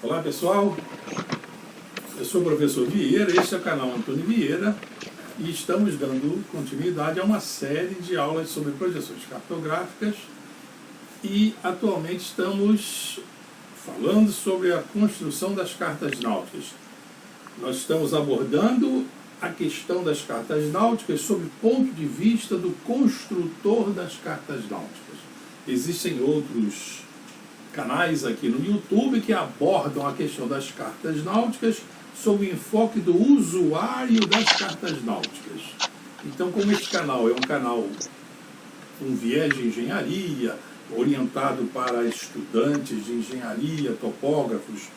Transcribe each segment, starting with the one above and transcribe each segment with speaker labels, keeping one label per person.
Speaker 1: Olá pessoal, eu sou o professor Vieira, este é o canal Antônio Vieira e estamos dando continuidade a uma série de aulas sobre projeções cartográficas e atualmente estamos falando sobre a construção das cartas náuticas. Nós estamos abordando a questão das cartas náuticas sob o ponto de vista do construtor das cartas náuticas. Existem outros canais aqui no YouTube que abordam a questão das cartas náuticas sob o enfoque do usuário das cartas náuticas. Então, como este canal é um canal com viés de engenharia, orientado para estudantes de engenharia, topógrafos,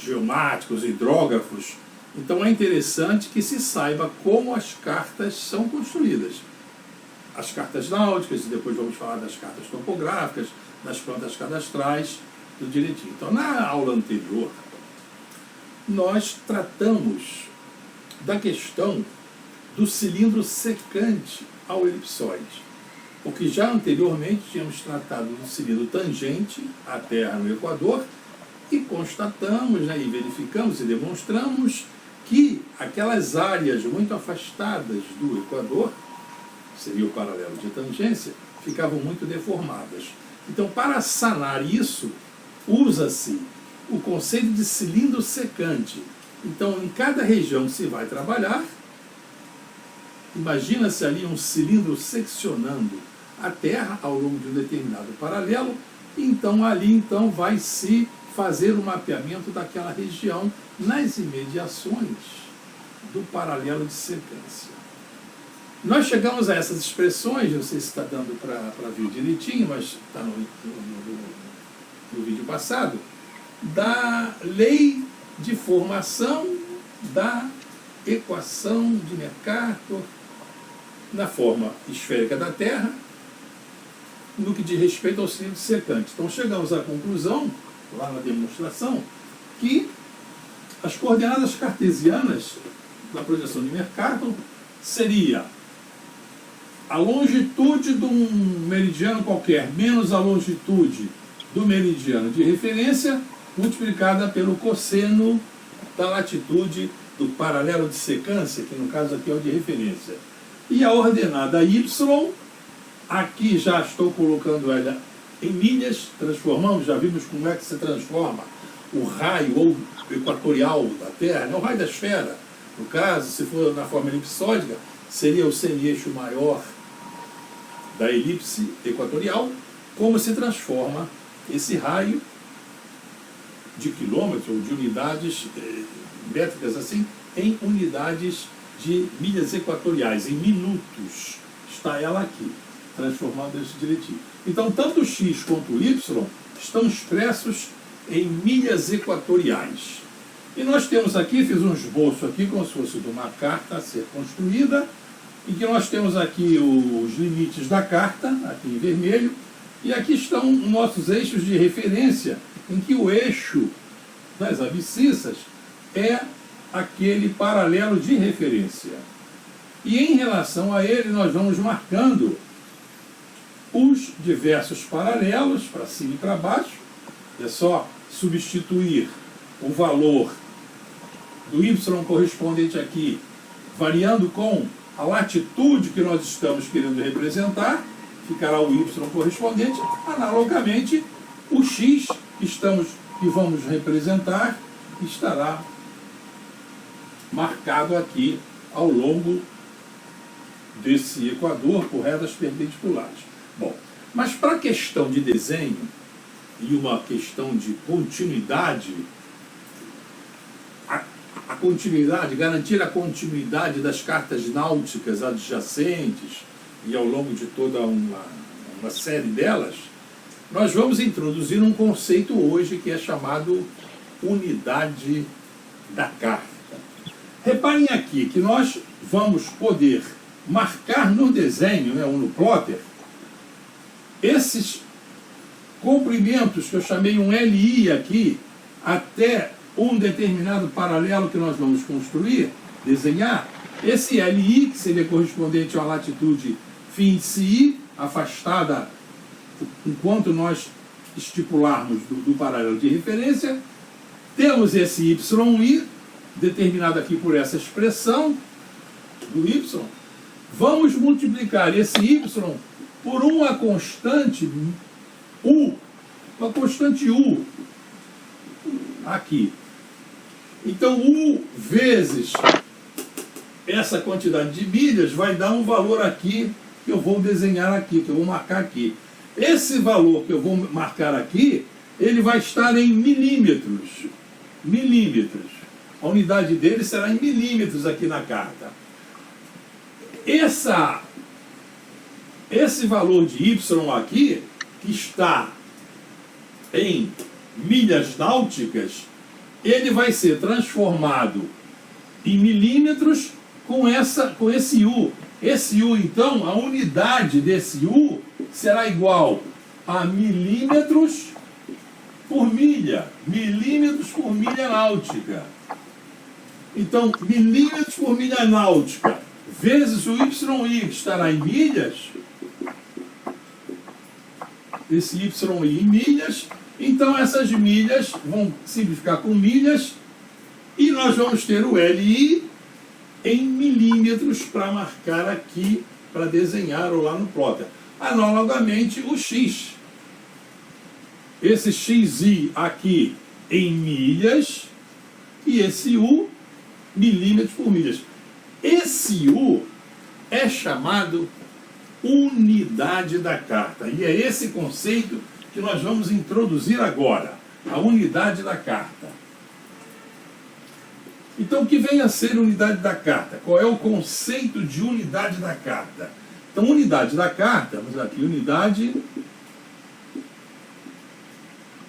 Speaker 1: geomáticos, hidrógrafos, então é interessante que se saiba como as cartas são construídas. As cartas náuticas, e depois vamos falar das cartas topográficas, das plantas cadastrais, tudo direitinho. Então, na aula anterior, nós tratamos da questão do cilindro secante ao elipsoide, porque já anteriormente tínhamos tratado do cilindro tangente à Terra no Equador e constatamos, e verificamos e demonstramos que aquelas áreas muito afastadas do Equador, seria o paralelo de tangência, ficavam muito deformadas. Então, para sanar isso, usa-se o conceito de cilindro secante. Então, em cada região que se vai trabalhar, imagina-se ali um cilindro seccionando a Terra ao longo de um determinado paralelo, e então ali vai se fazer o mapeamento daquela região nas imediações do paralelo de secância. Nós chegamos a essas expressões, não sei se está dando para ver direitinho, mas está no vídeo passado, da lei de formação da equação de Mercator na forma esférica da Terra, no que diz respeito ao cilindro secante. Então chegamos à conclusão, lá na demonstração, que as coordenadas cartesianas da projeção de Mercator seria a longitude de um meridiano qualquer menos a longitude do meridiano de referência multiplicada pelo cosseno da latitude do paralelo de secância, que no caso aqui é o de referência. E a ordenada y, aqui já estou colocando ela em milhas, transformamos, já vimos como é que se transforma o raio ou equatorial da Terra, no raio da esfera. No caso, se for na forma elipsóide, seria o semi-eixo maior da elipse equatorial, como se transforma esse raio de quilômetros ou de unidades métricas assim, em unidades de milhas equatoriais, em minutos. Está ela aqui, transformando isso direitinho. Então, tanto o x quanto o y estão expressos em milhas equatoriais. E nós temos aqui, fiz um esboço aqui, como se fosse de uma carta a ser construída, em que nós temos aqui os limites da carta, aqui em vermelho, e aqui estão nossos eixos de referência, em que o eixo das abscissas é aquele paralelo de referência. E em relação a ele, nós vamos marcando os diversos paralelos, para cima e para baixo. É só substituir o valor do y correspondente aqui, variando com a latitude que nós estamos querendo representar, ficará o y correspondente. Analogamente, o x que vamos representar estará marcado aqui ao longo desse equador por retas perpendiculares. Bom, mas para a questão de desenho e uma questão de continuidade, a continuidade, garantir a continuidade das cartas náuticas adjacentes e ao longo de toda uma série delas, nós vamos introduzir um conceito hoje que é chamado unidade da carta. Reparem aqui que nós vamos poder marcar no desenho, ou no plotter, esses comprimentos que eu chamei um LI aqui, até um determinado paralelo que nós vamos construir, desenhar. Esse LI, que seria correspondente à latitude φ afastada enquanto nós estipularmos do paralelo de referência, Temos esse yi, determinado aqui por essa expressão do y. Vamos multiplicar esse y por uma constante u. Uma constante u aqui. Então, u vezes essa quantidade de milhas vai dar um valor aqui, que eu vou desenhar aqui, que eu vou marcar aqui. Esse valor que eu vou marcar aqui, ele vai estar em milímetros. Milímetros. A unidade dele será em milímetros aqui na carta. Esse valor de y aqui, que está em milhas náuticas, ele vai ser transformado em milímetros com esse u. Esse u, então, a unidade desse u será igual a milímetros por milha. Milímetros por milha náutica. Então, milímetros por milha náutica vezes o yi, que estará em milhas. Esse yi em milhas. Então, essas milhas vão simplificar com milhas. E nós vamos ter o li em milímetros para marcar aqui, para desenhar ou lá no plotter. Analogamente, o x. Esse xi aqui em milhas e esse u, milímetros por milhas. Esse u é chamado unidade da carta. E é esse conceito que nós vamos introduzir agora. A unidade da carta. Então, o que vem a ser unidade da carta? Qual é o conceito de unidade da carta? Então, unidade da carta, vamos aqui,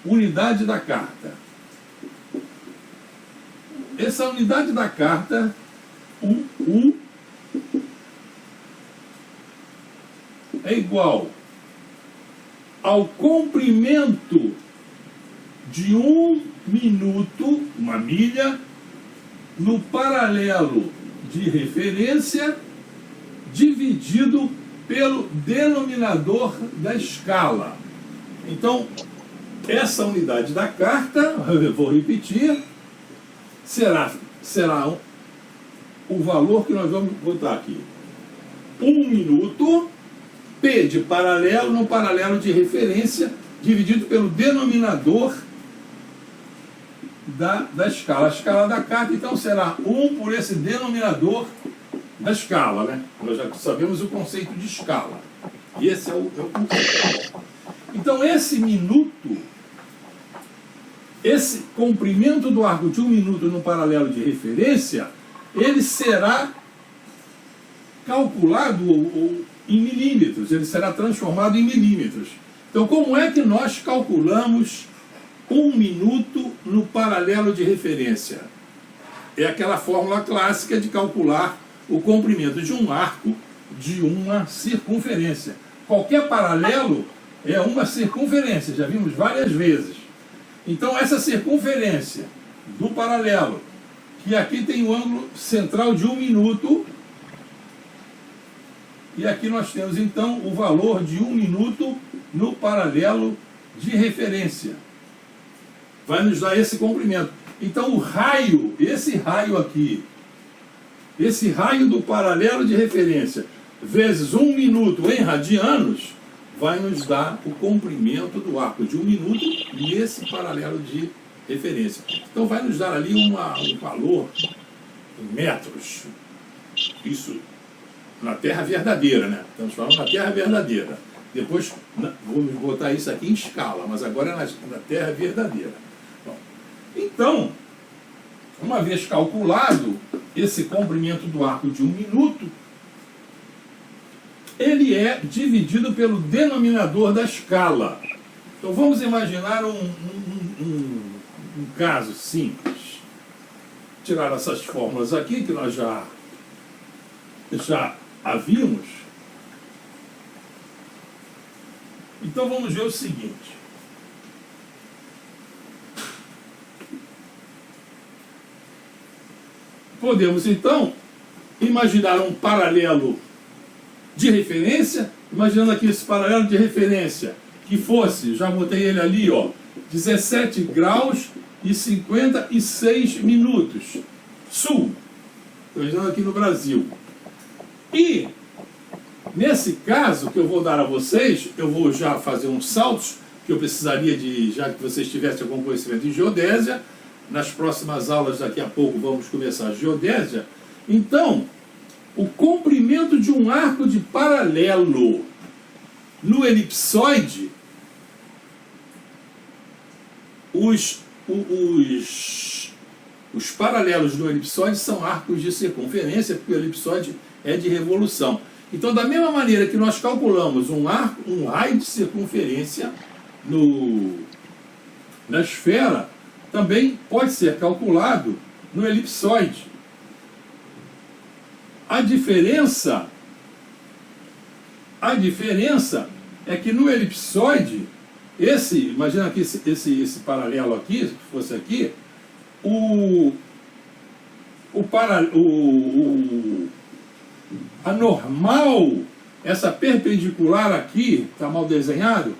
Speaker 1: unidade da carta. Essa unidade da carta, U, é igual ao comprimento de 1 minuto, uma milha, no paralelo de referência, dividido pelo denominador da escala. Então, essa unidade da carta, eu vou repetir, será o valor que nós vamos botar aqui. 1 minuto, P de paralelo, no paralelo de referência, dividido pelo denominador da escala. A escala da carta, então, será 1 por esse denominador da escala, né? Nós já sabemos o conceito de escala. E esse é o conceito. Então, esse minuto, esse comprimento do arco de 1 minuto no paralelo de referência, ele será calculado em milímetros, ele será transformado em milímetros. Então, como é que nós calculamos 1 minuto no paralelo de referência? É aquela fórmula clássica de calcular o comprimento de um arco de uma circunferência. Qualquer paralelo é uma circunferência, já vimos várias vezes. Então, essa circunferência do paralelo, que aqui tem o ângulo central de 1 minuto, e aqui nós temos, então, o valor de 1 minuto no paralelo de referência. Vai nos dar esse comprimento. Então, o raio, esse raio aqui, esse raio do paralelo de referência, vezes 1 minuto em radianos, vai nos dar o comprimento do arco de 1 minuto nesse paralelo de referência. Então, vai nos dar ali um valor em metros. Isso na Terra verdadeira, né? Estamos falando na Terra verdadeira. Depois, vamos botar isso aqui em escala, mas agora é na Terra verdadeira. Bom, então, uma vez calculado esse comprimento do arco de 1 minuto, ele é dividido pelo denominador da escala. Então, vamos imaginar um caso simples. Tirar essas fórmulas aqui, que nós já havíamos. Então, vamos ver o seguinte. Podemos, então, imaginar um paralelo de referência, imaginando aqui esse paralelo de referência, que fosse, já botei ele ali, ó, 17 graus e 56 minutos. Sul. Estou dizendo aqui no Brasil. E, nesse caso que eu vou dar a vocês, eu vou já fazer uns saltos que eu precisaria de, já que vocês tivessem algum conhecimento de geodésia. Nas próximas aulas, daqui a pouco, vamos começar a geodésia. Então, o comprimento de um arco de paralelo no elipsoide, os paralelos do elipsoide são arcos de circunferência, porque o elipsoide é de revolução. Então, da mesma maneira que nós calculamos um raio de circunferência na esfera, também pode ser calculado no elipsoide. A diferença é que no elipsoide, imagina aqui esse paralelo aqui, se fosse aqui, a normal, essa perpendicular aqui, está mal desenhado,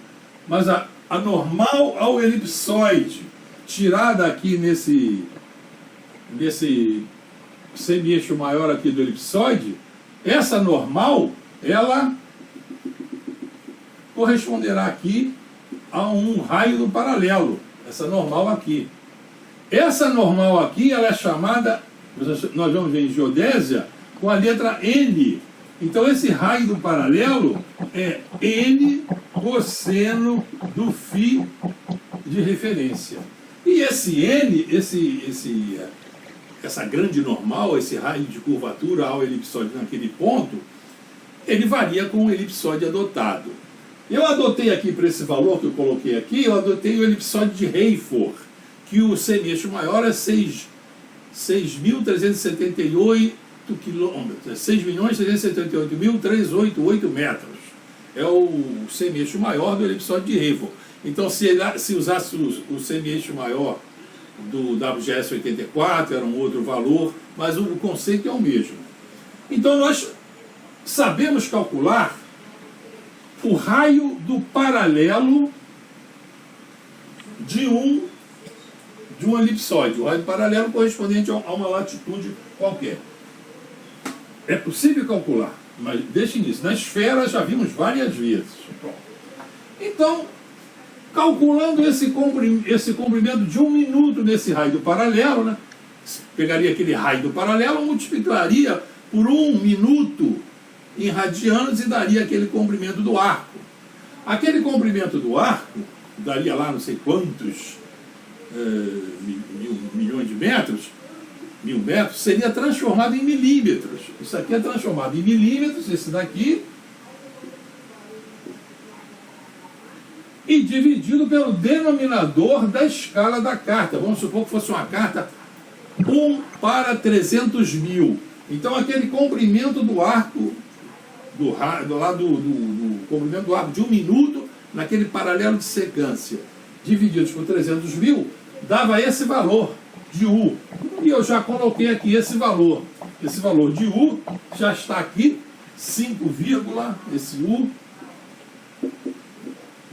Speaker 1: mas a normal ao elipsoide, tirada aqui nesse semi-eixo maior aqui do elipsoide, essa normal, ela corresponderá aqui a um raio do paralelo, essa normal aqui. Essa normal aqui, ela é chamada, nós vamos ver em geodésia, com a letra N. Então esse raio do paralelo é N cosseno do φ de referência. E esse N, essa grande normal, esse raio de curvatura ao elipsoide naquele ponto, ele varia com o elipsoide adotado. Eu adotei aqui para esse valor que eu coloquei aqui, eu adotei o elipsoide de Hayford, que o semi-eixo maior é 6.378 quilômetros, 6.378.388 metros. É o semi-eixo maior do elipsoide de Hayford. Então, se usasse o semi-eixo maior do WGS 84, era um outro valor, mas o conceito é o mesmo. Então, nós sabemos calcular o raio do paralelo de um elipsoide, o raio do paralelo correspondente a uma latitude qualquer. É possível calcular, mas deixe nisso. Na esfera já vimos várias vezes. Então, calculando esse comprimento de 1 minuto desse raio do paralelo, né? Pegaria aquele raio do paralelo, multiplicaria por 1 minuto em radianos e daria aquele comprimento do arco. Aquele comprimento do arco daria lá não sei quantos milhões de metros, 1000 metros, seria transformado em milímetros. Isso aqui é transformado em milímetros, esse daqui, e dividido pelo denominador da escala da carta. Vamos supor que fosse uma carta 1 para 300.000. Então aquele comprimento do arco, do comprimento do arco de 1 minuto, naquele paralelo de secância, divididos por 300.000, dava esse valor de U. E eu já coloquei aqui esse valor. Esse valor de U já está aqui, 5, esse U,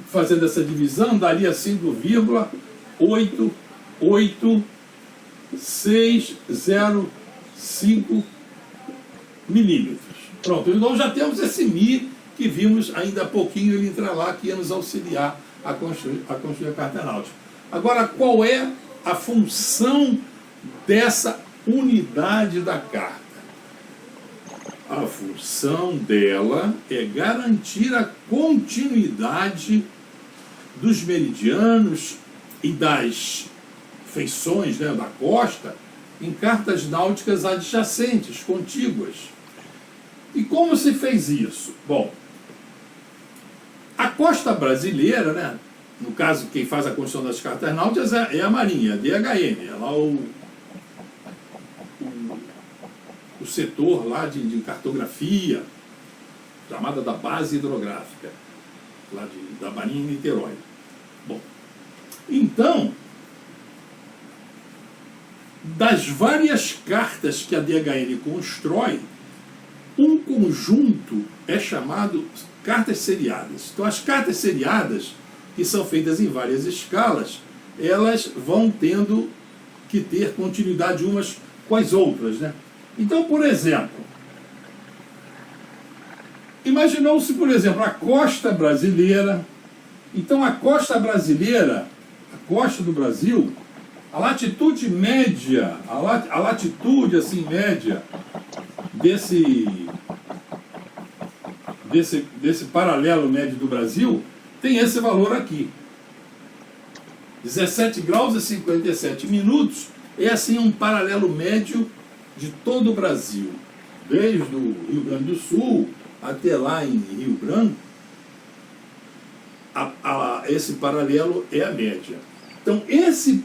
Speaker 1: fazendo essa divisão, daria 5,88605 milímetros. Pronto, então já temos esse Mi que vimos ainda há pouquinho ele entrar lá, que ia nos auxiliar a construir a carta náutica. Agora, qual é a função dessa unidade da carta? A função dela é garantir a continuidade dos meridianos e das feições, né, da costa em cartas náuticas adjacentes, contíguas. E como se fez isso? Bom, a costa brasileira, né, no caso, quem faz a construção das cartas náuticas é a Marinha, a DHM, é lá o setor lá de cartografia, chamada da base hidrográfica, lá da Marinha em Niterói. Bom, então, das várias cartas que a DHM constrói, um conjunto é chamado cartas seriadas. Então, as cartas seriadas, que são feitas em várias escalas, elas vão tendo que ter continuidade umas com as outras, né? Então, por exemplo, imaginou-se, por exemplo, a costa brasileira. Então, a costa brasileira, a costa do Brasil, a latitude média, a latitude assim média desse paralelo médio do Brasil tem esse valor aqui. 17 graus e 57 minutos é assim um paralelo médio de todo o Brasil, desde o Rio Grande do Sul até lá em Rio Branco. Esse paralelo é a média. Então esse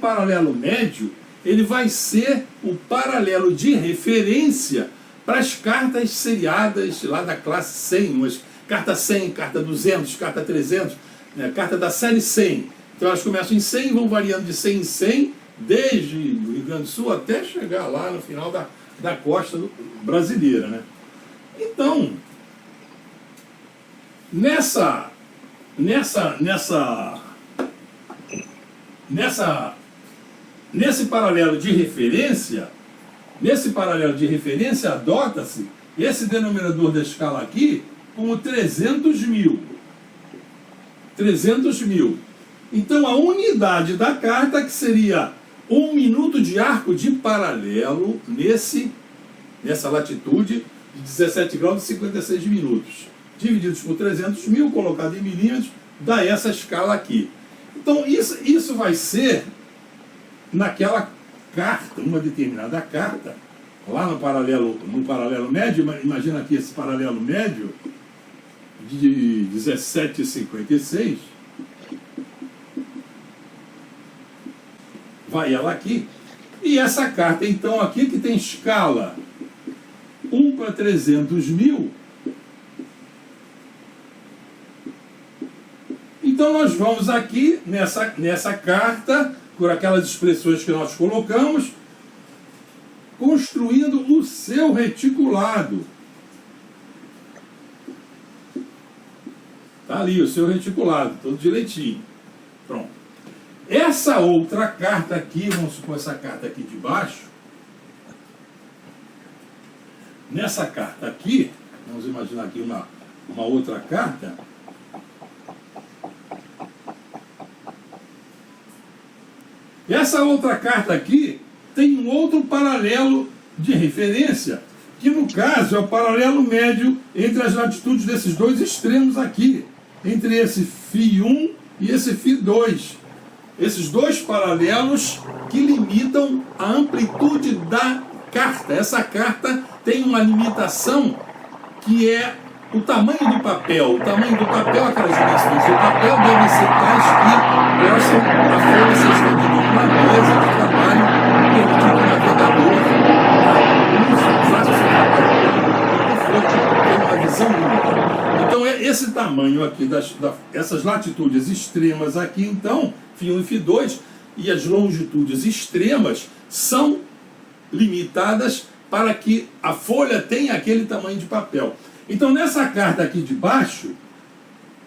Speaker 1: paralelo médio ele vai ser o paralelo de referência para as cartas seriadas lá da classe 100, umas carta 100, carta 200, carta 300, né, carta da série 100. Então elas começam em 100 e vão variando de 100 em 100, desde o Rio Grande do Sul até chegar lá no final da costa brasileira, né? Então, nesse paralelo de referência, adota-se esse denominador da escala aqui como 300 mil. 300 mil. Então, a unidade da carta, que seria 1 minuto de arco de paralelo nessa latitude de 17 graus e 56 minutos, divididos por 300 mil, colocado em milímetros, dá essa escala aqui. Então, isso vai ser naquela carta, uma determinada carta, lá no paralelo médio. Imagina aqui esse paralelo médio de 17,56. Vai ela aqui. E essa carta, então, aqui que tem escala 1 para 300 mil. Então, nós vamos aqui nessa carta, por aquelas expressões que nós colocamos, construindo o seu reticulado. Está ali o seu reticulado, todo direitinho. Pronto. Essa outra carta aqui, vamos supor essa carta aqui de baixo. Nessa carta aqui, vamos imaginar aqui uma outra carta. Essa outra carta aqui tem um outro paralelo de referência, que no caso é o paralelo médio entre as latitudes desses dois extremos aqui, entre esse φ1 e esse φ2. Esses dois paralelos que limitam a amplitude da carta. Essa carta tem uma limitação que é o tamanho do papel. O tamanho do papel, aquelas dimensões do papel devem ser tais que possam a folha ser estendida em uma mesa de trabalho, permitindo o navegador usar o seu trabalho ter uma visão única. Então, esse tamanho aqui, essas latitudes extremas aqui, então, φ1 e φ2, e as longitudes extremas são limitadas para que a folha tenha aquele tamanho de papel. Então, nessa carta aqui de baixo,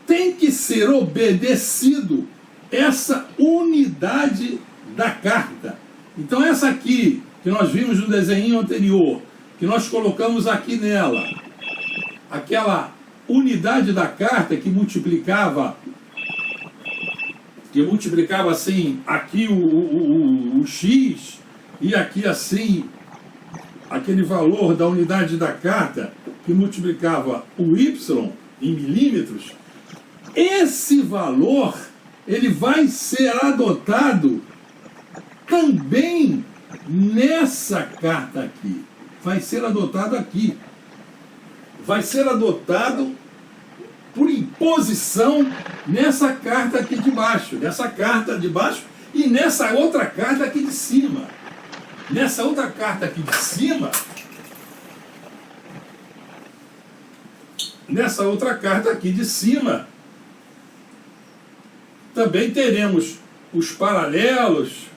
Speaker 1: tem que ser obedecido essa unidade da carta. Então, essa aqui, que nós vimos no desenho anterior, que nós colocamos aqui nela, aquela unidade da carta que multiplicava assim, aqui o X, e aqui assim, aquele valor da unidade da carta que multiplicava o Y em milímetros. Esse valor, ele vai ser adotado também nessa carta aqui. Vai ser adotado aqui. Vai ser adotado por imposição nessa carta aqui de baixo. Nessa carta de baixo e nessa outra carta aqui de cima. Nessa outra carta aqui de cima, também teremos os paralelos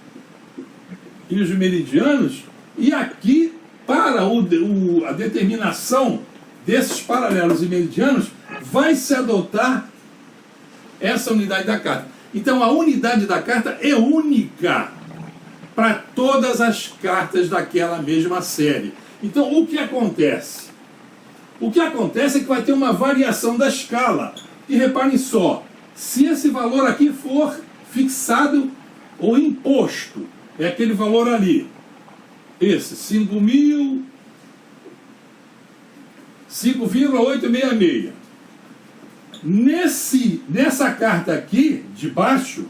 Speaker 1: e os meridianos, e aqui, para a determinação desses paralelos e meridianos, vai se adotar essa unidade da carta. Então a unidade da carta é única para todas as cartas daquela mesma série. Então o que acontece? O que acontece é que vai ter uma variação da escala. E reparem só, se esse valor aqui for fixado ou imposto, é aquele valor ali, esse 5,866. Nessa carta aqui, de baixo,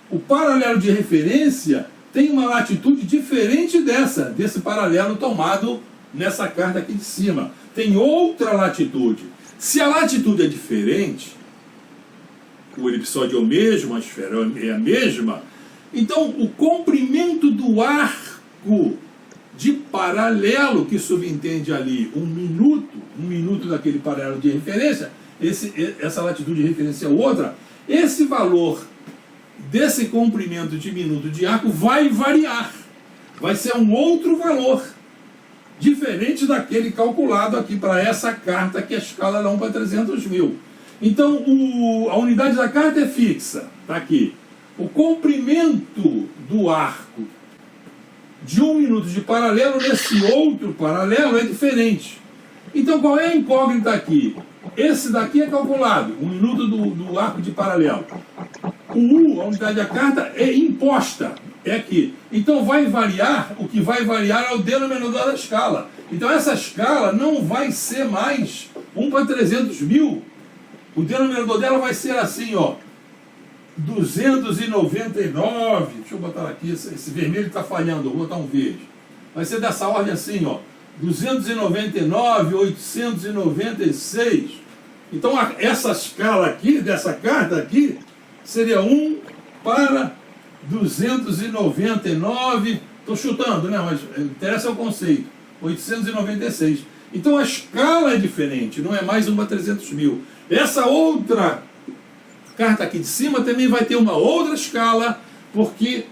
Speaker 1: o paralelo de referência tem uma latitude diferente desse paralelo tomado nessa carta aqui de cima. Tem outra latitude. Se a latitude é diferente, o elipsóide é o mesmo, a esfera é a mesma, então o comprimento do arco de paralelo que subentende ali um minuto daquele paralelo de referência, essa latitude de referência é outra, esse valor desse comprimento de minuto de arco vai variar, vai ser um outro valor, diferente daquele calculado aqui para essa carta, que a escala é 1 para 300 mil. Então a unidade da carta é fixa, está aqui. O comprimento do arco de 1 minuto de paralelo nesse outro paralelo é diferente. Então qual é a incógnita aqui? Esse daqui é calculado, 1 minuto do arco de paralelo. O U, a unidade da carta, é imposta, é aqui. Então vai variar, o que vai variar é o denominador da escala. Então essa escala não vai ser mais 1 para 300 mil. O denominador dela vai ser assim, ó, 299, deixa eu botar aqui, esse vermelho está falhando, vou botar um verde. Vai ser dessa ordem assim, ó, 299, 896. Então essa escala aqui, dessa carta aqui, seria 1 para 299, estou chutando, né? Mas interessa o conceito, 896. Então a escala é diferente, não é mais 1 para 300 mil. Essa outra carta aqui de cima também vai ter uma outra escala, porque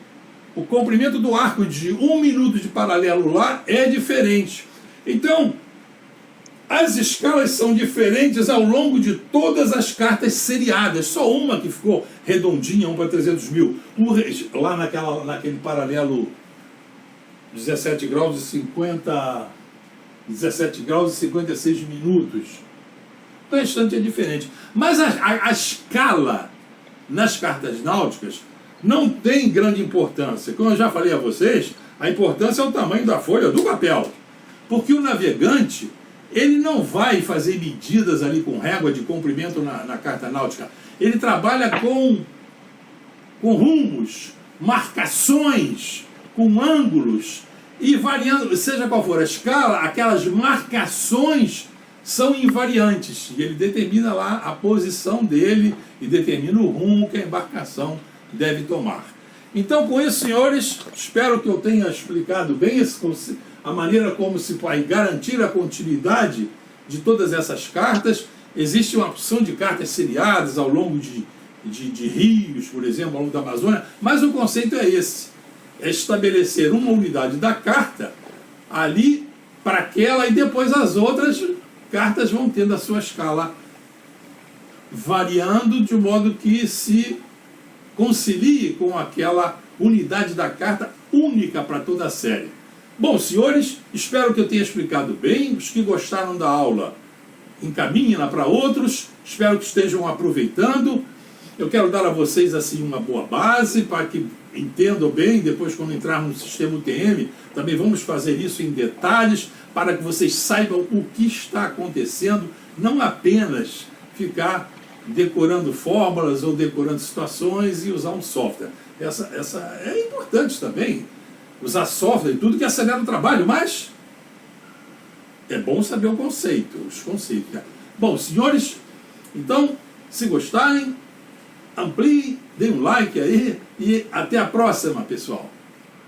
Speaker 1: o comprimento do arco de 1 minuto de paralelo lá é diferente. Então, as escalas são diferentes ao longo de todas as cartas seriadas. Só uma que ficou redondinha, 1 para 300 mil. Lá naquele paralelo 17 graus e 56 minutos. O restante é diferente. Mas a escala nas cartas náuticas não tem grande importância. Como eu já falei a vocês, a importância é o tamanho da folha do papel. Porque o navegante, ele não vai fazer medidas ali com régua de comprimento na carta náutica. Ele trabalha com rumos, marcações, com ângulos, e variando, seja qual for a escala, aquelas marcações são invariantes. E ele determina lá a posição dele e determina o rumo que a embarcação deve tomar. Então, com isso, senhores, espero que eu tenha explicado bem a maneira como se vai garantir a continuidade de todas essas cartas. Existe uma opção de cartas seriadas ao longo de rios, por exemplo, ao longo da Amazônia, mas o conceito é esse: é estabelecer uma unidade da carta ali para aquela, e depois as outras cartas vão tendo a sua escala variando de modo que se concilie com aquela unidade da carta única para toda a série. Bom, senhores, espero que eu tenha explicado bem. Os que gostaram da aula, encaminhem-na para outros. Espero que estejam aproveitando. Eu quero dar a vocês assim uma boa base para que entendam bem. Depois, quando entrarmos no sistema UTM, também vamos fazer isso em detalhes para que vocês saibam o que está acontecendo, não apenas ficar decorando fórmulas ou decorando situações e usar um software. Essa é importante também, usar software e tudo que acelera o trabalho, mas é bom saber o conceito, os conceitos. Bom, senhores, então, se gostarem, ampliem, deem um like aí e até a próxima, pessoal.